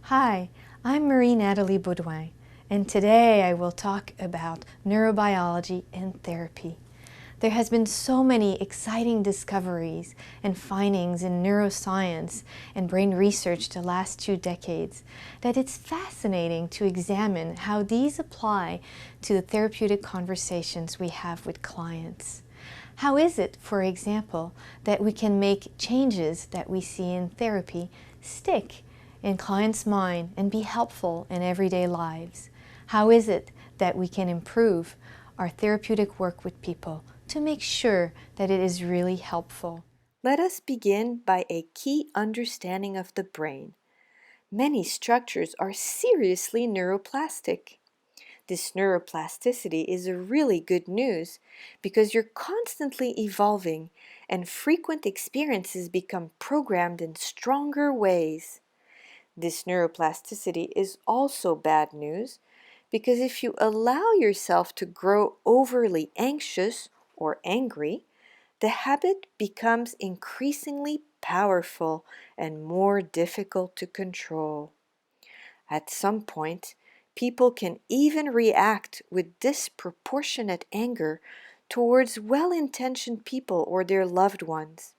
Hi, I'm Marie-Nathalie Beaudoin, and today I will talk about neurobiology and therapy. There has been so many exciting discoveries and findings in neuroscience and brain research the last 2 decades that it's fascinating to examine how these apply to the therapeutic conversations we have with clients. How is it, for example, that we can make changes that we see in therapy stick in clients' mind and be helpful in everyday lives? How is it that we can improve our therapeutic work with people to make sure that it is really helpful? Let us begin by a key understanding of the brain. Many structures are seriously neuroplastic. This neuroplasticity is really good news because you're constantly evolving and frequent experiences become programmed in stronger ways. This neuroplasticity is also bad news because if you allow yourself to grow overly anxious or angry, the habit becomes increasingly powerful and more difficult to control. At some point, people can even react with disproportionate anger towards well-intentioned people or their loved ones.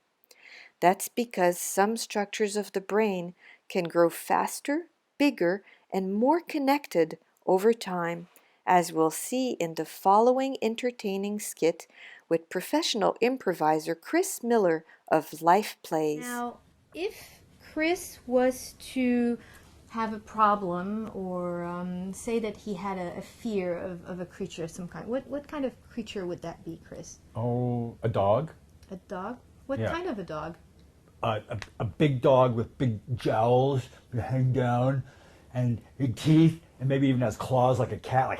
That's because some structures of the brain can grow faster, bigger, and more connected over time, as we'll see in the following entertaining skit with professional improviser Chris Miller of Life Plays. Now, if Chris was to have a problem or say that he had a fear of a creature of some kind, what kind of creature would that be, Chris? Oh, a dog? A dog? What Yeah. kind of a dog? A big dog with big jowls that hang down and big teeth and maybe even has claws like a cat, like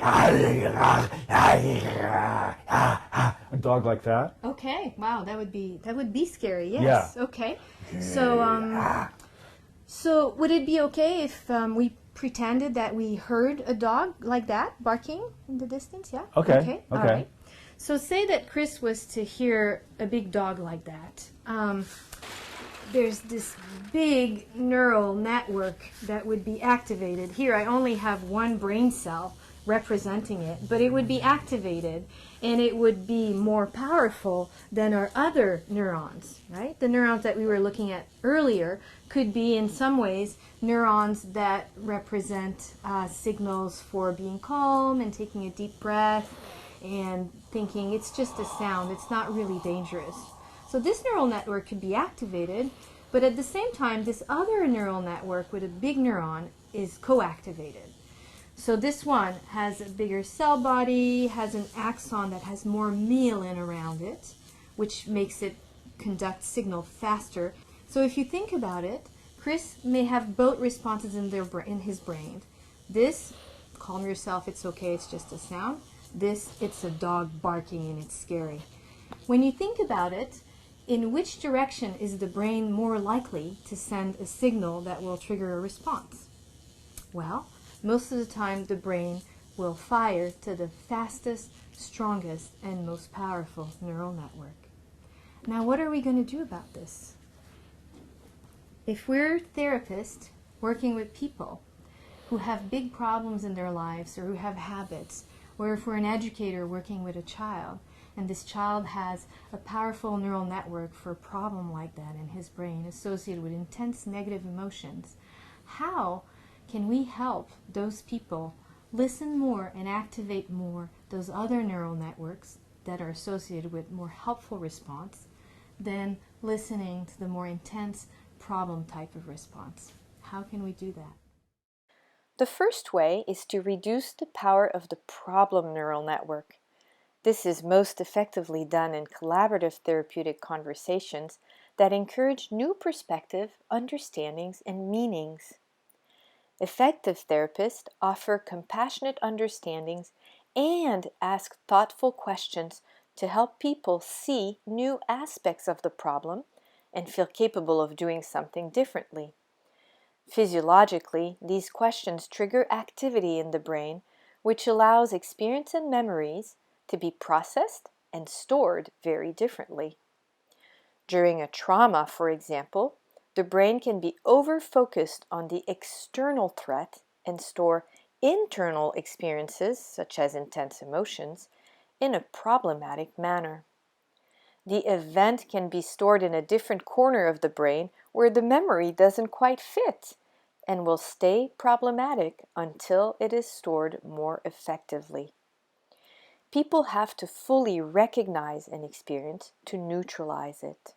a dog like that. Okay, wow, that would be scary. Yes. Yeah. Okay. So would it be okay if we pretended that we heard a dog like that barking in the distance? Yeah. Okay. All Okay. right. So say that Chris was to hear a big dog like that. There's this big neural network that would be activated. Here I only have one brain cell representing it, but it would be activated and it would be more powerful than our other neurons, right? The neurons that we were looking at earlier could be in some ways neurons that represent signals for being calm and taking a deep breath and thinking it's just a sound, it's not really dangerous. So this neural network could be activated, but at the same time, this other neural network with a big neuron is co-activated. So this one has a bigger cell body, has an axon that has more myelin around it, which makes it conduct signal faster. So if you think about it, Chris may have both responses in his brain. This, calm yourself, it's okay, it's just a sound. This, it's a dog barking and it's scary. When you think about it, in which direction is the brain more likely to send a signal that will trigger a response? Well, most of the time the brain will fire to the fastest, strongest, and most powerful neural network. Now, what are we going to do about this? If we're therapists working with people who have big problems in their lives or who have habits, or if we're an educator working with a child, and this child has a powerful neural network for a problem like that in his brain associated with intense negative emotions, how can we help those people listen more and activate more those other neural networks that are associated with more helpful response than listening to the more intense problem type of response? How can we do that? The first way is to reduce the power of the problem neural network. This is most effectively done in collaborative therapeutic conversations that encourage new perspective, understandings, and meanings. Effective therapists offer compassionate understandings and ask thoughtful questions to help people see new aspects of the problem and feel capable of doing something differently. Physiologically, these questions trigger activity in the brain, which allows experience and memories to be processed and stored very differently. During a trauma, for example, the brain can be over-focused on the external threat and store internal experiences, such as intense emotions, in a problematic manner. The event can be stored in a different corner of the brain where the memory doesn't quite fit and will stay problematic until it is stored more effectively. People have to fully recognize an experience to neutralize it.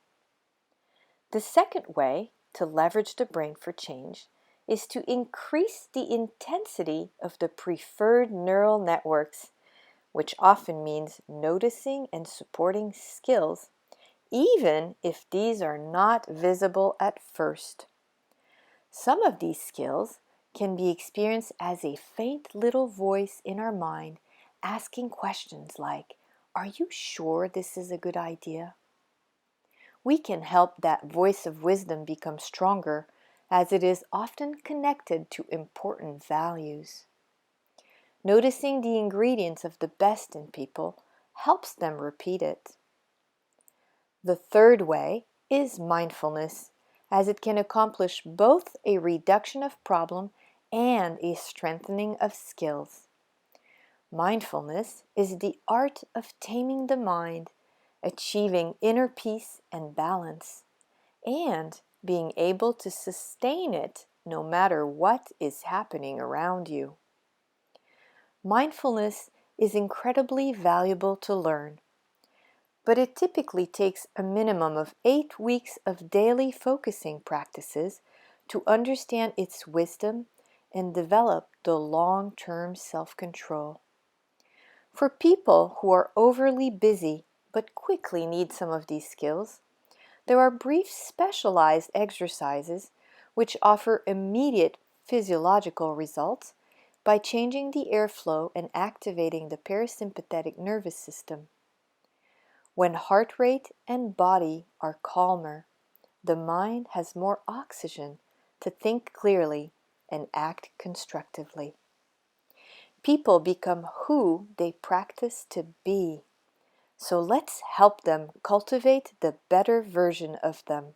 The second way to leverage the brain for change is to increase the intensity of the preferred neural networks, which often means noticing and supporting skills, even if these are not visible at first. Some of these skills can be experienced as a faint little voice in our mind asking questions like, "Are you sure this is a good idea?" We can help that voice of wisdom become stronger, as it is often connected to important values. Noticing the ingredients of the best in people helps them repeat it. The third way is mindfulness, as it can accomplish both a reduction of problem and a strengthening of skills. Mindfulness is the art of taming the mind, achieving inner peace and balance, and being able to sustain it no matter what is happening around you. Mindfulness is incredibly valuable to learn, but it typically takes a minimum of 8 weeks of daily focusing practices to understand its wisdom and develop the long-term self-control. For people who are overly busy but quickly need some of these skills, there are brief specialized exercises which offer immediate physiological results by changing the airflow and activating the parasympathetic nervous system. When heart rate and body are calmer, the mind has more oxygen to think clearly and act constructively. People become who they practice to be. So let's help them cultivate the better version of them.